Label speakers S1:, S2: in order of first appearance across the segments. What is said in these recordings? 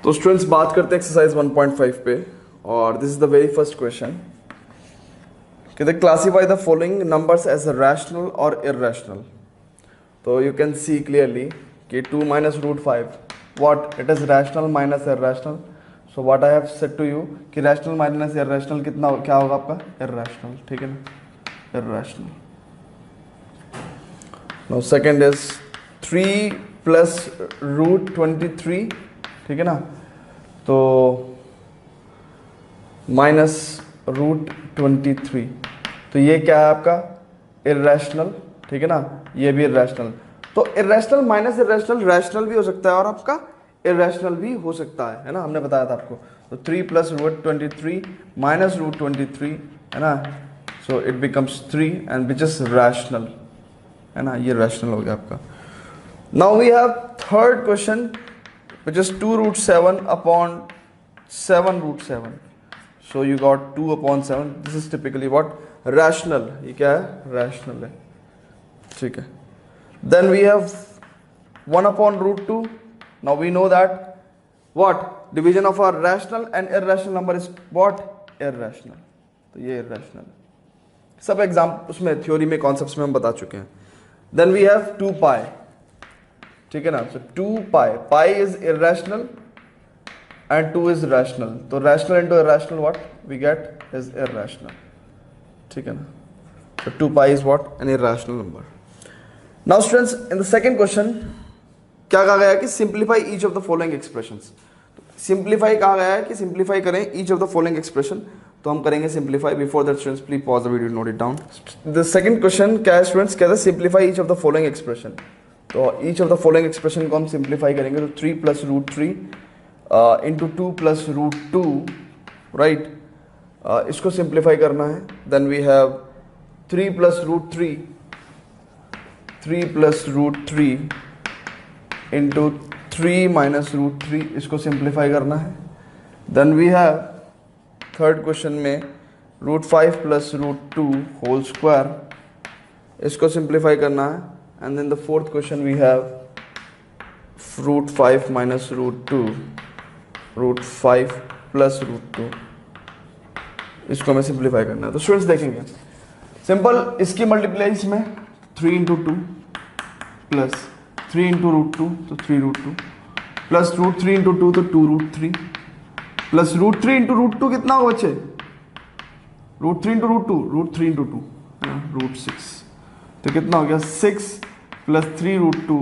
S1: तो स्टूडेंट्स बात करते हैं एक्सरसाइज 1.5 पे, और this is the very first question. कहते classify the following numbers as rational और इररेशनल। तो यू कैन सी क्लियरली कि 2 minus root 5 what it is rational minus irrational. So what I have said to you कि rational minus irrational कितना क्या होगा आपका irrational, ठीक है ना, irrational. Now second is 3 plus root 23, ठीक है ना, तो माइनस रूट 23, तो ये क्या है आपका इररेशनल, ठीक है ना, ये भी इररेशनल। तो इररेशनल माइनस इररेशनल रैशनल भी हो सकता है और आपका इररेशनल भी हो सकता है ना, हमने बताया था आपको। तो 3 प्लस रूट 23 माइनस रूट 23 है ना, so it becomes 3 and which is rational, है ना, ये रैशनल हो गया आपका। Now we have third question which is 2 root 7 upon 7 root 7. So you got 2 upon 7. This is typically what? Rational. ये क्या है? Rational है, ठीक है। Then we have 1 upon root 2. Now we know that what? Division of our rational and irrational number is what? Irrational. तो ये irrational है। सब एग्जाम उसमें थ्योरी में कॉन्सेप्ट्स में हम बता चुके हैं। Then we have 2 pi. ठीक है ना, so 2 pi, pi is irrational and 2 is rational, तो rational into irrational what we get is irrational, ठीक है ना, so 2 pi is what an irrational number. Now students, in the second question क्या कहा गया है कि simplify each of the following expressions। Simplify कहा गया है कि सिंप्लीफाई करें each of the following expression, तो हम करेंगे simplify. Before that students please pause the video, note it down. The second question क्या है स्टूडेंट्स, कहते हैं simplify each of the following expression। तो each of the following expression को हम सिंप्लीफाई करेंगे, तो 3 plus root 3 into 2 plus root 2, right, इसको सिंप्लीफाई करना है। Then we have 3 plus root 3 into 3 minus root 3, इसको सिंप्लीफाई करना है। Then we have third question में root 5 plus root 2 whole square, इसको सिंप्लीफाई करना है। And then the fourth question we have root 5 minus root 2, root 5 plus root 2, इसको हमें simplify करना है। तो स्टूडेंट्स देखेंगे सिंपल, इसकी मल्टीप्लाई इसमें 3 इंटू 2 प्लस 3 इंटू रूट 2 तो 3 रूट 2 प्लस रूट 3 इंटू 2 तो 2 root 3 plus root 3 into root 2 कितना होगा बच्चे, root 3 into root 2 root 3 into 2 root 6, तो कितना हो गया 6 plus 3 root 2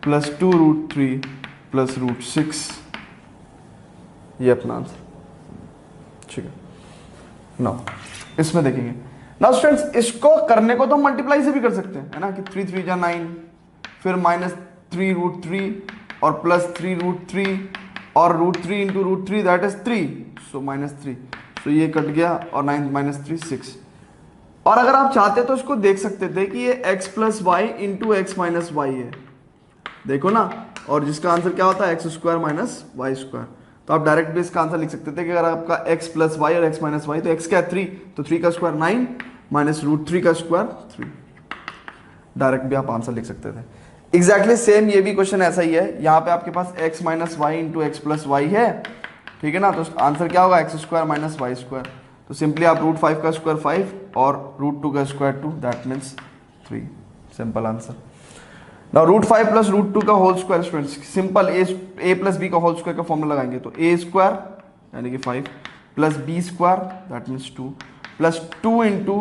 S1: plus 2 root 3 plus root 6, ये अपना आंसर, ठीक है। नाउ इसमें देखेंगे, नाउ स्टूडेंट्स इसको करने को तो मल्टीप्लाई से भी कर सकते हैं, है ना, कि 3 3 जा 9, फिर माइनस 3 रूट 3 और प्लस 3 रूट 3 और root 3 into root 3 that is 3, so minus 3, so ये कट गया और 9 माइनस 3 6। और अगर आप चाहते तो इसको देख सकते थे कि ये x plus y into x minus y है, देखो ना, और जिसका आंसर क्या होता है x square minus Y square. तो आप डायरेक्ट भी इसका आंसर लिख सकते थे कि अगर आपका x प्लस वाई और x माइनस वाई, तो x क्या है 3, तो 3 का स्क्वायर 9 माइनस रूट 3 का स्क्वायर 3, डायरेक्ट भी आप आंसर लिख सकते थे। एग्जैक्टली सेम ये भी क्वेश्चन ऐसा ही है, यहाँ पे आपके पास x minus Y into x plus y है, ठीक है ना, तो आंसर क्या होगा x square minus Y square. तो सिंपली आप रूट 5 का स्क्वायर 5 और रूट 2 का square 2, that means 3, simple answer. Now root 5 plus root 2 का whole square students, simple a plus b का होल स्क्वायर का फॉर्मूला लगाएंगे, तो ए स्क्वायर यानी कि 5 plus b square that means 2 plus 2 into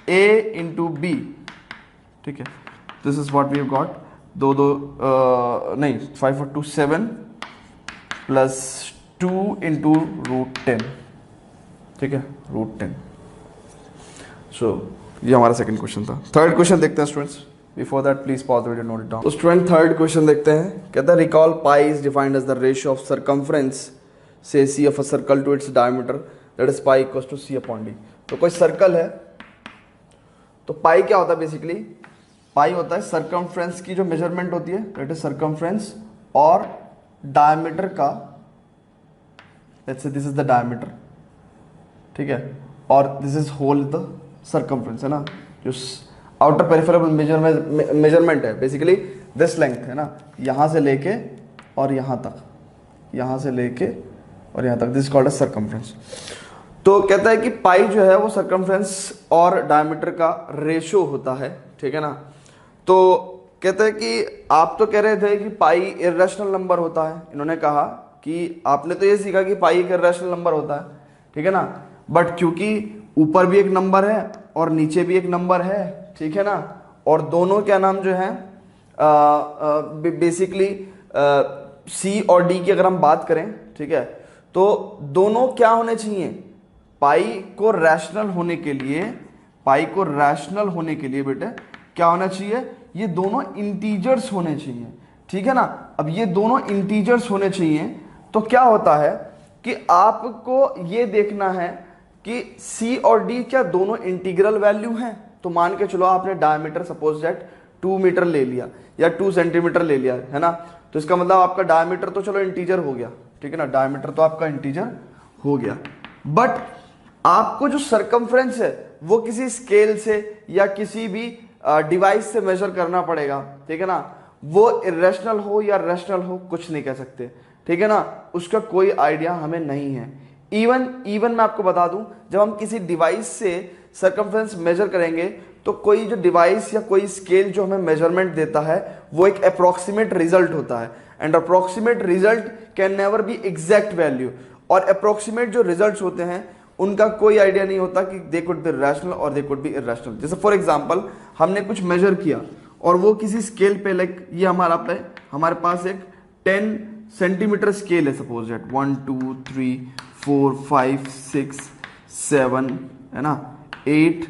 S1: a into b, ठीक है, this is what we have got. नहीं 5 और 2 7 प्लस 2 इंटू रूट 10, ठीक है, रूट 10। सो ये हमारा सेकंड क्वेश्चन था। थर्ड क्वेश्चन देखते हैं students, before that please pause the video, note it down. तो स्टूडेंट थर्ड क्वेश्चन देखते हैं, कहता है recall pi is defined as the ratio of circumference say C of a circle to its diameter that is pi equals to C upon D. तो कोई circle है, तो पाई क्या होता है बेसिकली, पाई होता है सर्कमफ्रेंस की जो मेजरमेंट होती है, दैट इज सर्कमफ्रेंस और डायमीटर का, let's say this is the diameter, ठीक है, और this is whole the circumference, है ना, जो आउटर पेरिफेरल मेजरमेंट है बेसिकली दिस लेंथ, है ना, यहां से लेके और यहां तक, यहाँ से लेके और यहाँ तक, दिस कॉल्ड एज सर्कमफ्रेंस। तो कहता है कि पाई जो है वो सर्कमफ्रेंस और डायमीटर का रेशो होता है, ठीक है ना। तो कहते हैं कि आप तो कह रहे थे कि पाई इर्रेशनल नंबर होता है, इन्होंने कहा कि आपने तो ये सीखा कि पाई एक इर्रेशनल नंबर होता है, ठीक है ना, बट क्योंकि ऊपर भी एक नंबर है और नीचे भी एक नंबर है, ठीक है ना, और दोनों क्या नाम जो है बेसिकली सी और डी की अगर हम बात करें, ठीक है, तो दोनों क्या होने चाहिए, पाई को रैशनल होने के लिए, पाई को रैशनल होने के लिए बेटे क्या होना चाहिए, ये दोनों इंटीजर्स होने चाहिए, ठीक है ना। अब ये दोनों इंटीजर्स होने चाहिए तो क्या होता है कि आपको ये देखना है कि C और D क्या दोनों इंटीग्रल वैल्यू हैं। तो मान के चलो आपने डायमीटर सपोज दैट 2 मीटर ले लिया या 2 सेंटीमीटर ले लिया, है ना, तो इसका मतलब आपका डायमीटर तो चलो इंटीजर हो गया, ठीक है ना, डायमीटर तो आपका इंटीजर हो गया, बट आपको जो सरकमफ्रेंस है वो किसी स्केल से या किसी भी डिवाइस से मेजर करना पड़ेगा, ठीक है ना। वो इरेशनल हो या रैशनल हो कुछ नहीं कह सकते, ठीक है ना, उसका कोई आइडिया हमें नहीं है। इवन मैं आपको बता दूं, जब हम किसी डिवाइस से सरकमफ्रेंस मेजर करेंगे तो कोई जो डिवाइस या कोई स्केल जो हमें मेजरमेंट देता है वो एक अप्रोक्सीमेट रिजल्ट होता है, and approximate result can never be exact value. और अप्रोक्सीमेट जो रिजल्ट्स होते हैं उनका कोई आइडिया नहीं होता कि दे कुड बी रैशनल और दे कुड बी इरैशनल। जैसे फॉर एग्जांपल हमने कुछ मेजर किया और वो किसी स्केल पे, लाइक ये हमारे पास एक 10 सेंटीमीटर स्केल है सपोज दैट 1 2 3 4 5 6 7 है ना 8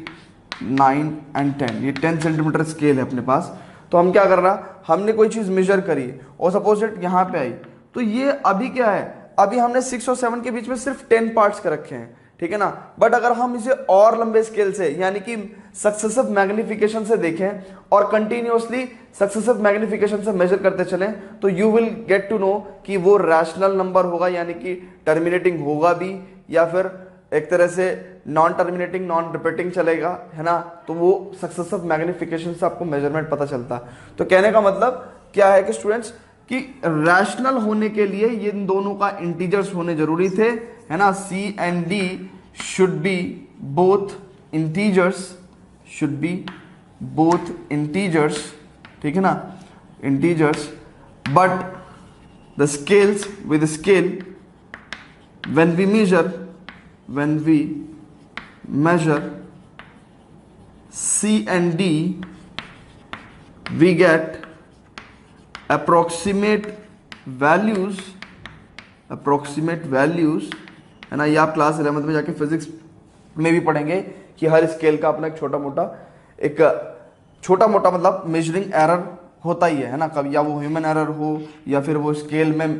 S1: 9 एंड 10, ये 10 सेंटीमीटर स्केल है अपने पास। तो हम क्या कर रहा, हमने कोई चीज मेजर करी और सपोज दैट यहाँ पे आई, तो ये अभी क्या है, अभी हमने 6 और 7 के बीच में सिर्फ 10 पार्ट्स कर रखे हैं, ठीक है ना। बट अगर हम इसे और लंबे स्केल से यानी कि सक्सेसिव मैग्निफिकेशन से देखें और कंटिन्यूअसली सक्सेसिव मैग्निफिकेशन से मेजर करते चलें तो you will get to know कि वो रैशनल नंबर होगा, यानी कि टर्मिनेटिंग होगा भी या फिर एक तरह से नॉन टर्मिनेटिंग नॉन रिपीटिंग चलेगा, है ना। तो वो सक्सेसिव मैग्निफिकेशन से आपको मेजरमेंट पता चलता है। तो कहने का मतलब क्या है कि स्टूडेंट्स कि रैशनल होने के लिए ये इन दोनों का इंटीजर्स होने जरूरी थे, है ना। C and D should be both integers, should be both integers, ठीक है ना, integers, but the scales with the scale when we measure C and D we get approximate values, है ना। ये आप क्लास 11th में जाके फिजिक्स में भी पढ़ेंगे कि हर स्केल का अपना एक छोटा मोटा मतलब मेजरिंग एरर होता ही है ना। कभी या वो ह्यूमन एरर हो या फिर वो स्केल में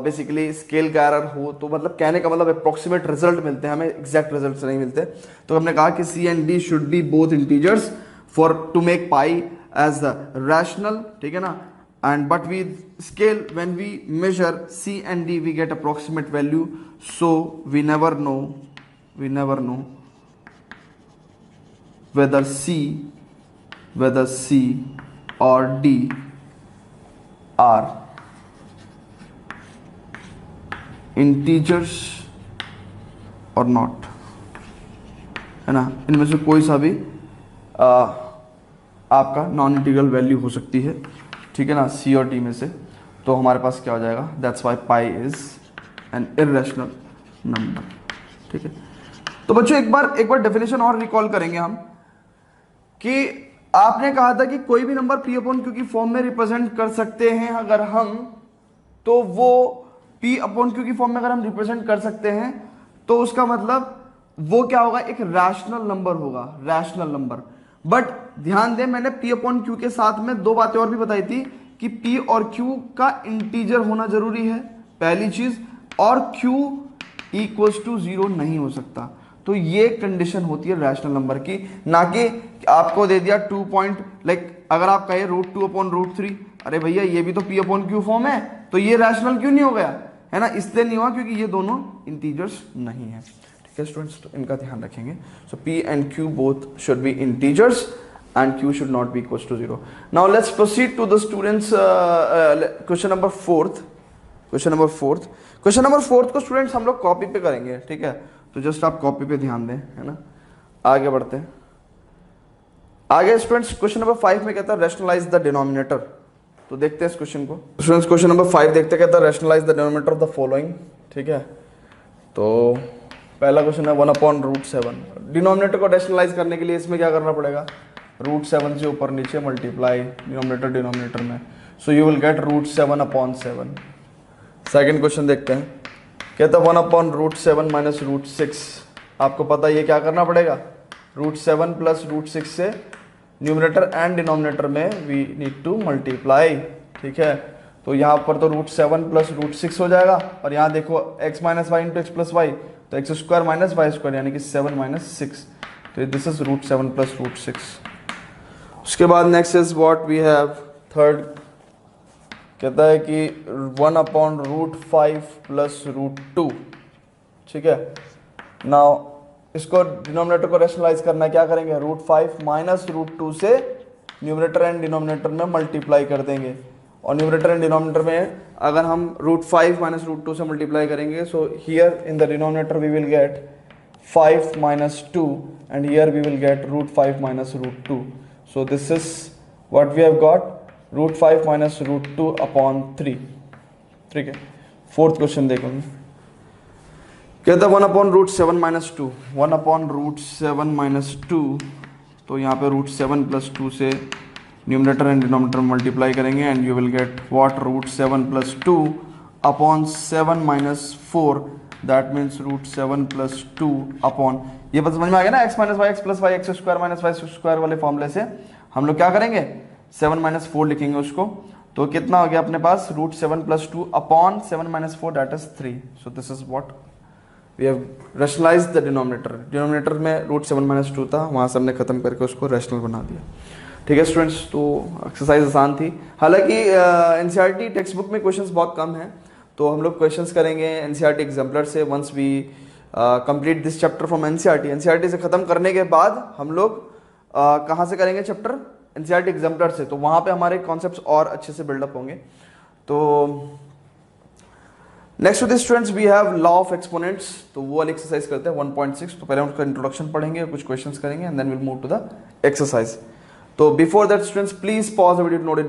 S1: बेसिकली स्केल का एरर हो, तो मतलब कहने का मतलब अप्रोक्सीमेट रिजल्ट मिलते हैं हमें, एग्जैक्ट रिजल्ट नहीं मिलते। तो हमने कहा कि C and D should be both integers for to make pi as the rational, ठीक है ना। And but with scale when we measure C and D we get approximate value, so we never know whether C or D are integers or not, है ना। इनमें से कोई सा भी आपका नॉन इंटीग्रल वैल्यू हो सकती है, ठीक है ना, C और D में से। तो हमारे पास क्या हो जाएगा, that's why pi is an irrational number, ठीक है। तो बच्चों एक बार डेफिनेशन और रिकॉल करेंगे हम कि आपने कहा था कि कोई भी नंबर P अपॉन Q की फॉर्म में रिप्रेजेंट कर सकते हैं अगर हम, तो वो P अपॉन Q की फॉर्म में अगर हम रिप्रेजेंट कर सकते हैं तो उसका मतलब वो क्या होगा, एक रैशनल नंबर होगा, रैशनल नंबर। बट ध्यान दें, मैंने P अपॉन Q के साथ में दो बातें और भी बताई थी कि P और Q का इंटीजर होना जरूरी है पहली चीज, और Q इक्वल्स टू 0 नहीं हो सकता। तो ये कंडीशन होती है रैशनल नंबर की, ना कि आपको दे दिया 2 पॉइंट, लाइक अगर आप कहे √2 अपॉन √3, अरे भैया ये भी तो P अपॉन Q फॉर्म है, तो ये रैशनल क्यों नहीं हो गया, है ना। इसलिए नहीं हुआ क्योंकि ये दोनों इंटीजर्स नहीं है, ठीक है स्टूडेंट्स। तो इनका ध्यान रखेंगे। सो P and Q both should be integers and Q should not be equals to 0. Now let's proceed to the students question number 4th, question number fourth. Question number fourth को students हम लोग copy पे करेंगे, ठीक है, तो just आप copy पे ध्यान दें, है ना। आगे बढ़ते हैं। आगे स्टूडेंट्स क्वेश्चन नंबर 5 में कहता है रैशनलाइज द डिनोमिनेटर। तो देखते हैं इस क्वेश्चन को। स्टूडेंट्स क्वेश्चन नंबर 5 देखते हैं, कहता है rationalise the denominator of the following, ठीक है। तो पहला क्वेश्चन है 1/√7। डिनोमिनेटर को रैशनलाइज करने के लिए इसमें क्या करना पड़ेगा, √7 से ऊपर नीचे मल्टीप्लाई डिनोमिनेटर डिनोमिनेटर में, so you will gate √7/7। Second question देखते हैं, कहता है 1/√7 माइनस √6। आपको पता है ये क्या करना पड़ेगा, √7 प्लस √6 से न्यूमरेटर एंड डिनोमिनेटर में वी नीड टू मल्टीप्लाई, ठीक है। तो यहाँ पर तो √7 प्लस √6 हो जाएगा, और यहाँ देखो x minus Y into x plus Y, तो X square minus Y square यानी कि 7 माइनस 6, तो दिस इज √7 प्लस √6। उसके बाद next is what we have third, कहता है कि 1/√5 प्लस √2, ठीक है। नाउ इसको डिनोमिनेटर को रैशनलाइज करना है, क्या करेंगे, √5 माइनस √2 से न्यूमरेटर एंड डिनोमिनेटर में मल्टीप्लाई कर देंगे, और न्यूमरेटर एंड डिनोमिनेटर में अगर हम √5 माइनस √2 से मल्टीप्लाई करेंगे, so here in the denominator we will get 5 minus 2 and here we will get √5 minus √2। So this is what we have got, √5 minus √2/3, ठीक है। फोर्थ क्वेश्चन देखेंगे, कहता है 1/√7 माइनस 2, 1/√7 माइनस 2, तो यहाँ पे √7 प्लस 2 से न्यूमरेटर एंड डिनोमिनेटर मल्टीप्लाई करेंगे and you will get what, √7 plus 2/7 minus 4, that means √7 plus 2 upon, ये बस समझ में आ गया ना, x minus y x plus y x square minus Y square वाले फॉर्मूले से हम लोग क्या करेंगे, 7 माइनस 4 लिखेंगे उसको, तो कितना हो गया अपने पास, √7 plus 2 upon 7 minus 4 that is 3। So this is what we have rationalised the denominator. Denominator में √7 माइनस 2 था, वहाँ से हमने खत्म करके उसको रैशनल बना दिया, ठीक है स्टूडेंट्स। तो एक्सरसाइज आसान थी, हालांकि एनसीईआरटी टेक्स्ट बुक में क्वेश्चंस बहुत कम हैं, तो हम लोग क्वेश्चंस करेंगे एनसीईआरटी एग्जाम्पलर से once we complete this chapter from NCERT. NCERT से ख़त्म करने के बाद हम लोग कहाँ से करेंगे चैप्टर, एनसीईआरटी एग्जाम्पलर से, तो वहाँ पे हमारे कॉन्सेप्ट्स और अच्छे से बिल्डअप होंगे। तो next to this students we have law of exponents, तो वो वाली एक्सरसाइज करते हैं 1.6। तो पहले हम उसका इंट्रोडक्शन पढ़ेंगे, कुछ क्वेश्चंस करेंगे and then will move to the exercise. तो before that students please pause the video to note it